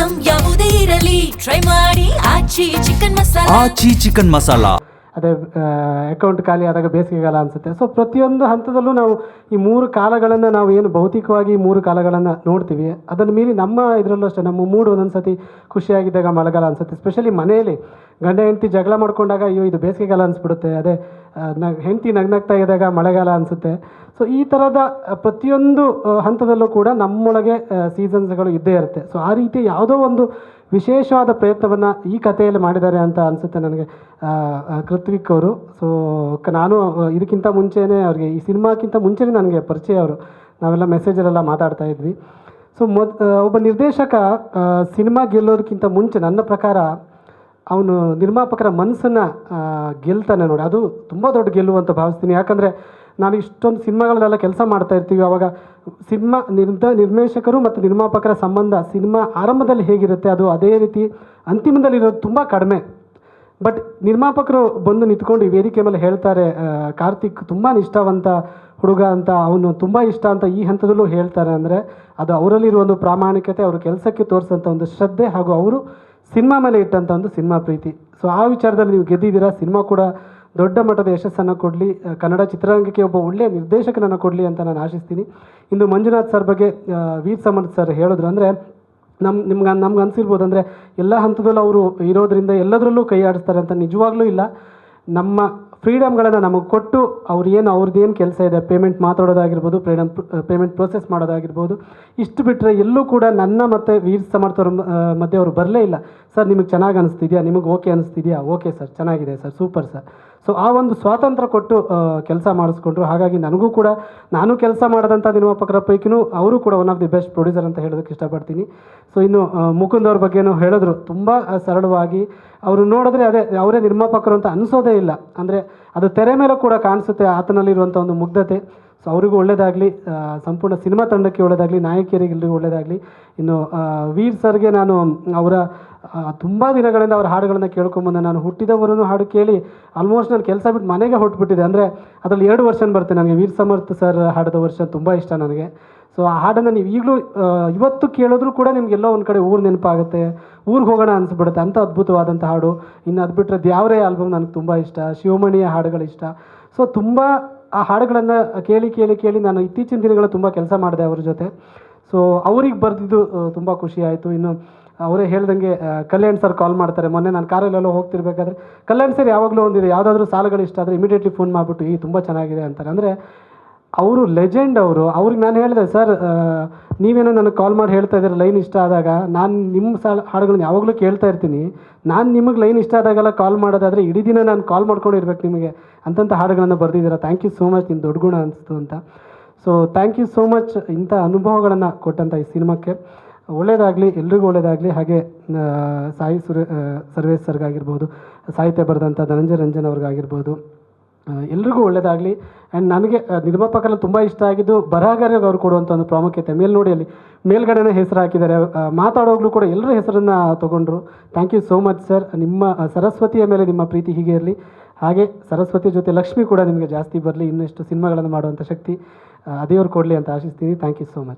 Item ಯಾವುದೇ ಇರಲಿ try ಮಾಡಿ ಆಚಿ ಚಿಕನ್ ಮಸಾಲಾ. ಅದೇ ಅಕೌಂಟ್ ಖಾಲಿ ಆದಾಗ ಬೇಸಿಗೆಗಾಲ ಅನಿಸುತ್ತೆ. ಸೊ ಪ್ರತಿಯೊಂದು ಹಂತದಲ್ಲೂ ನಾವು ಈ 3 ಕಾಲಗಳನ್ನು ನಾವು ಏನು ಭೌತಿಕವಾಗಿ 3 ಕಾಲಗಳನ್ನು ನೋಡ್ತೀವಿ, ಅದನ್ನು ಮೀರಿ ನಮ್ಮ ಇದರಲ್ಲೂ ಅಷ್ಟೇ ನಮ್ಮ ಮೂಡ್ ಒಂದೊಂದು ಸತಿ ಖುಷಿಯಾಗಿದ್ದಾಗ ಮಳೆಗಾಲ ಅನಿಸುತ್ತೆ. ಸ್ಪೆಷಲಿ ಮನೆಯಲ್ಲಿ ಗಂಡ ಹೆಂಡತಿ ಜಗಳ ಮಾಡ್ಕೊಂಡಾಗ ಅಯ್ಯೋ ಇದು ಬೇಸಿಗೆಗಾಲ ಅನಿಸ್ಬಿಡುತ್ತೆ. ಅದೇ ಹೆಂಡತಿ ನಗ್ನಗ್ತಾ ಇದ್ದಾಗ ಮಳೆಗಾಲ ಅನಿಸುತ್ತೆ. ಸೊ ಈ ಥರದ ಪ್ರತಿಯೊಂದು ಹಂತದಲ್ಲೂ ಕೂಡ ನಮ್ಮೊಳಗೆ ಸೀಸನ್ಸ್ಗಳು ಇದ್ದೇ ಇರುತ್ತೆ. ಸೊ ಆ ರೀತಿ ಯಾವುದೋ ಒಂದು ವಿಶೇಷವಾದ ಪ್ರಯತ್ನವನ್ನು ಈ ಕಥೆಯಲ್ಲಿ ಮಾಡಿದ್ದಾರೆ ಅಂತ ಅನಿಸುತ್ತೆ ನನಗೆ ಕೃತ್ವಿಕ್ ಅವರು. ಸೊ ನಾನು ಇದಕ್ಕಿಂತ ಮುಂಚೆನೇ ಅವ್ರಿಗೆ ಈ ಸಿನಿಮಾಕ್ಕಿಂತ ಮುಂಚೆನೇ ನನಗೆ ಪರಿಚಯ ಅವರು. ನಾವೆಲ್ಲ ಮೆಸೇಜಲ್ಲೆಲ್ಲ ಮಾತಾಡ್ತಾ ಇದ್ವಿ. ಸೊ ಒಬ್ಬ ನಿರ್ದೇಶಕ ಸಿನಿಮಾ ಗೆಲ್ಲೋದಕ್ಕಿಂತ ಮುಂಚೆ ನನ್ನ ಪ್ರಕಾರ ಅವನು ನಿರ್ಮಾಪಕರ ಮನಸ್ಸನ್ನು ಗೆಲ್ತಾನೆ ನೋಡಿ, ಅದು ತುಂಬ ದೊಡ್ಡ ಗೆಲುವು ಅಂತ ಭಾವಿಸ್ತೀನಿ. ಯಾಕಂದರೆ ನಾನು ಇಷ್ಟೊಂದು ಸಿನಿಮಾಗಳನ್ನೆಲ್ಲ ಕೆಲಸ ಮಾಡ್ತಾ ಇರ್ತೀವಿ. ಆವಾಗ ಸಿನಿಮಾ ನಿರ್ದೇಶಕರು ಮತ್ತು ನಿರ್ಮಾಪಕರ ಸಂಬಂಧ ಸಿನಿಮಾ ಆರಂಭದಲ್ಲಿ ಹೇಗಿರುತ್ತೆ ಅದು ಅದೇ ರೀತಿ ಅಂತಿಮದಲ್ಲಿರೋದು ತುಂಬ ಕಡಿಮೆ. ಬಟ್ ನಿರ್ಮಾಪಕರು ಬಂದು ನಿಂತ್ಕೊಂಡು ಈ ವೇದಿಕೆ ಮೇಲೆ ಹೇಳ್ತಾರೆ, ಕಾರ್ತಿಕ್ ತುಂಬ ನಿಷ್ಠಾವಂತ ಹುಡುಗ ಅಂತ, ಅವನು ತುಂಬ ಇಷ್ಟ ಅಂತ ಈ ಹಂತದಲ್ಲೂ ಹೇಳ್ತಾರೆ ಅಂದರೆ ಅದು ಅವರಲ್ಲಿರುವ ಒಂದು ಪ್ರಾಮಾಣಿಕತೆ, ಅವರು ಕೆಲಸಕ್ಕೆ ತೋರಿಸೋಂಥ ಒಂದು ಶ್ರದ್ಧೆ ಹಾಗೂ ಅವರು ಸಿನಿಮಾ ಮೇಲೆ ಇಟ್ಟಂಥ ಒಂದು ಸಿನಿಮಾ ಪ್ರೀತಿ. ಸೊ ಆ ವಿಚಾರದಲ್ಲಿ ನೀವು ಗೆದ್ದಿದ್ದೀರಾ. ಸಿನಿಮಾ ಕೂಡ ದೊಡ್ಡ ಮಟ್ಟದ ಯಶಸ್ಸನ್ನು ಕೊಡಲಿ, ಕನ್ನಡ ಚಿತ್ರರಂಗಕ್ಕೆ ಒಬ್ಬ ಒಳ್ಳೆಯ ನಿರ್ದೇಶಕನನ್ನು ಕೊಡಲಿ ಅಂತ ನಾನು ಆಶಿಸ್ತೀನಿ. ಇನ್ನು ಮಂಜುನಾಥ್ ಸರ್ ಬಗ್ಗೆ ವೀರ್ ಸಮರ್ಥ್ ಸರ್ ಹೇಳಿದ್ರು ಅಂದರೆ ನಮ್ಗೆ ಅನಿಸಿರ್ಬೋದು ಅಂದರೆ ಎಲ್ಲ ಹಂತದಲ್ಲೂ ಅವರು ಇರೋದ್ರಿಂದ ಎಲ್ಲದರಲ್ಲೂ ಕೈ ಆಡಿಸ್ತಾರೆ ಅಂತ. ನಿಜವಾಗ್ಲೂ ಇಲ್ಲ. ನಮ್ಮ ಫ್ರೀಡಮ್ಗಳನ್ನು ನಮಗೆ ಕೊಟ್ಟು ಅವ್ರದ್ದೇನು ಕೆಲಸ ಇದೆ, ಪೇಮೆಂಟ್ ಮಾತಾಡೋದಾಗಿರ್ಬೋದು, ಪೇಮೆಂಟ್ ಪ್ರೋಸೆಸ್ ಮಾಡೋದಾಗಿರ್ಬೋದು, ಇಷ್ಟು ಬಿಟ್ಟರೆ ಎಲ್ಲೂ ಕೂಡ ನನ್ನ ಮತ್ತು ವೀರ್ ಸಮರ್ಥ್ ಅವ್ರ ಮಧ್ಯೆ ಅವರು ಬರಲೇ ಇಲ್ಲ. ಸರ್ ನಿಮಗೆ ಚೆನ್ನಾಗಿ ಅನಿಸ್ತಿದೆಯಾ, ನಿಮಗೆ ಓಕೆ ಅನಿಸ್ತಿದೆಯಾ, ಓಕೆ ಸರ್ ಚೆನ್ನಾಗಿದೆ ಸರ್, ಸೂಪರ್ ಸರ್. ಸೊ ಆ ಒಂದು ಸ್ವಾತಂತ್ರ್ಯ ಕೊಟ್ಟು ಕೆಲಸ ಮಾಡಿಸ್ಕೊಂಡ್ರು. ಹಾಗಾಗಿ ನನಗೂ ಕೂಡ ನಾನು ಕೆಲಸ ಮಾಡಿದಂಥ ನಿರ್ಮಾಪಕರ ಪೈಕಿನೂ ಅವರು ಕೂಡ one of the best producer ಅಂತ ಹೇಳೋದಕ್ಕೆ ಇಷ್ಟಪಡ್ತೀನಿ. ಸೊ ಇನ್ನು ಮುಕುಂದ್ ಅವ್ರ ಬಗ್ಗೆನೂ ಹೇಳಿದ್ರು, ತುಂಬ ಸರಳವಾಗಿ ಅವರು ನೋಡಿದ್ರೆ ಅದೇ ಅವರೇ ನಿರ್ಮಾಪಕರು ಅಂತ ಅನಿಸೋದೇ ಇಲ್ಲ. ಅಂದರೆ ಅದು ತೆರೆ ಮೇಲೆ ಕೂಡ ಕಾಣಿಸುತ್ತೆ ಆತನಲ್ಲಿರುವಂಥ ಒಂದು ಮುಗ್ಧತೆ. ಸೊ ಅವರಿಗೂ ಒಳ್ಳೆಯದಾಗಲಿ, ಸಂಪೂರ್ಣ ಸಿನಿಮಾ ತಂಡಕ್ಕೆ ಒಳ್ಳೆಯದಾಗಲಿ, ನಾಯಕಿಯರಿಗೆ ಎಲ್ಲರಿಗೂ ಒಳ್ಳೆಯದಾಗಲಿ. ಇನ್ನು ವೀರ್ ಸರ್ಗೆ ನಾನು ಅವರ ತುಂಬ ದಿನಗಳಿಂದ ಅವರ ಹಾಡುಗಳನ್ನು ಕೇಳ್ಕೊಂಬಂದೆ. ನಾನು ಹುಟ್ಟಿದವರನ್ನು ಹಾಡು ಕೇಳಿ ಆಲ್ಮೋಸ್ಟ್ ನಾನು ಕೆಲಸ ಬಿಟ್ಟು ಮನೆಗೆ ಹೊರಟ್ಬಿಟ್ಟಿದೆ. ಅಂದರೆ ಅದರಲ್ಲಿ 2 ವರ್ಷನ್ ಬರುತ್ತೆ ನನಗೆ. ವೀರ್ ಸಮರ್ಥ್ ಸರ್ ಹಾಡಿದ ವರ್ಷ ತುಂಬ ಇಷ್ಟ ನನಗೆ. ಸೊ ಆ ಹಾಡನ್ನು ನೀವು ಈಗಲೂ ಇವತ್ತು ಕೇಳಿದ್ರೂ ಕೂಡ ನಿಮಗೆಲ್ಲೋ ಒಂದು ಕಡೆ ಊರು ನೆನಪಾಗುತ್ತೆ, ಊರಿಗೆ ಹೋಗೋಣ ಅನಿಸ್ಬಿಡುತ್ತೆ, ಅಂಥ ಅದ್ಭುತವಾದಂಥ ಹಾಡು. ಇನ್ನು ಅದು ಬಿಟ್ಟರೆ ದ್ಯಾವರೇ ಆಲ್ಬಮ್ ನನಗೆ ತುಂಬ ಇಷ್ಟ, ಶಿವಮಣಿಯ ಹಾಡುಗಳು ಇಷ್ಟ. ಸೊ ತುಂಬ ಆ ಹಾಡುಗಳನ್ನು ಕೇಳಿ ಕೇಳಿ ಕೇಳಿ ನಾನು ಇತ್ತೀಚಿನ ದಿನಗಳು ತುಂಬ ಕೆಲಸ ಮಾಡಿದೆ ಅವ್ರ ಜೊತೆ. ಸೊ ಅವ್ರಿಗೆ ಬರೆದಿದ್ದು ತುಂಬ ಖುಷಿ ಆಯಿತು. ಇನ್ನು ಅವರೇ ಹೇಳ್ದಂಗೆ ಕಲ್ಯಾಣ್ ಸರ್ ಕಾಲ್ ಮಾಡ್ತಾರೆ. ಮೊನ್ನೆ ನಾನು ಕಾರಲ್ಲೆಲ್ಲೋ ಹೋಗ್ತಿರ್ಬೇಕಾದ್ರೆ ಕಲ್ಯಾಣ್ ಸರ್ ಯಾವಾಗಲೂ ಒಂದಿದೆ, ಯಾವುದಾದ್ರೂ ಸಾಲುಗಳು ಇಷ್ಟ ಆದರೆ ಇಮಿಡಿಯೇಟ್ಲಿ ಫೋನ್ ಮಾಡಿಬಿಟ್ಟು ಈ ತುಂಬ ಚೆನ್ನಾಗಿದೆ ಅಂತಾರೆ. ಅಂದರೆ ಅವರು ಲೆಜೆಂಡ್ ಅವ್ರಿಗೆ ನಾನು ಹೇಳಿದೆ, ಸರ್ ನೀವೇನೋ ನನಗೆ ಕಾಲ್ ಮಾಡಿ ಹೇಳ್ತಾ ಇದ್ದೀರ ಲೈನ್ ಇಷ್ಟ ಆದಾಗ, ನಾನು ನಿಮ್ಮ ಹಾಡುಗಳನ್ನ ಯಾವಾಗಲೂ ಕೇಳ್ತಾ ಇರ್ತೀನಿ. ನಾನು ನಿಮಗೆ ಲೈನ್ ಇಷ್ಟ ಆದಾಗೆಲ್ಲ ಕಾಲ್ ಮಾಡೋದಾದರೆ ಇಡೀ ದಿನ ನಾನು ಕಾಲ್ ಮಾಡ್ಕೊಂಡು ಇರ್ಬೇಕು ನಿಮಗೆ ಅಂತಂಥ ಹಾಡುಗಳನ್ನು ಬರೆದಿದ್ದೀರಾ. ಥ್ಯಾಂಕ್ ಯು ಸೋ ಮಚ್, ನಿಮ್ಮ ದೊಡ್ಡ ಗುಣ ಅನಿಸ್ತು ಅಂತ. So thank you so much ಇಂಥ ಅನುಭವಗಳನ್ನು ಕೊಟ್ಟಂಥ ಈ ಸಿನಿಮಾಕ್ಕೆ. ಒಳ್ಳೆಯದಾಗಲಿ, ಎಲ್ರಿಗೂ ಒಳ್ಳೆಯದಾಗಲಿ. ಹಾಗೆ ಸಾಯಿ ಸರ್ವೇಶ್ ಸರ್ಗಾಗಿರ್ಬೋದು, ಸಾಹಿತ್ಯ ಬರೆದಂಥ ಧನಂಜಯ ರಂಜನ್ ಅವ್ರಿಗಾಗಿರ್ಬೋದು, ಎಲ್ರಿಗೂ ಒಳ್ಳೆಯದಾಗಲಿ. ಆ್ಯಂಡ್ ನನಗೆ ನಿರ್ಮಾಪಕರಲ್ಲಿ ತುಂಬ ಇಷ್ಟ ಆಗಿದ್ದು ಬರಹಗಾರರಿಗೆ ಅವ್ರು ಕೊಡುವಂಥ ಒಂದು ಪ್ರಾಮುಖ್ಯತೆ. ನೋಡಿ ಅಲ್ಲಿ ಮೇಲ್ಗಡೆನೇ ಹೆಸರು ಹಾಕಿದ್ದಾರೆ, ಮಾತಾಡೋಗ್ಲೂ ಕೂಡ ಎಲ್ಲರ ಹೆಸರನ್ನು ತೊಗೊಂಡ್ರು. Thank you so much sir. ನಿಮ್ಮ ಸರಸ್ವತಿಯ ಮೇಲೆ ನಿಮ್ಮ ಪ್ರೀತಿ ಹೀಗೆ ಇರಲಿ. ಹಾಗೆ ಸರಸ್ವತಿ ಜೊತೆ ಲಕ್ಷ್ಮಿ ಕೂಡ ನಿಮಗೆ ಜಾಸ್ತಿ ಬರಲಿ. ಇನ್ನಷ್ಟು ಸಿನಿಮಾಗಳನ್ನು ಮಾಡುವಂಥ ಶಕ್ತಿ ದೇವರು ಕೊಡಲಿ ಅಂತ ಆಶಿಸ್ತೀನಿ. Thank you so much.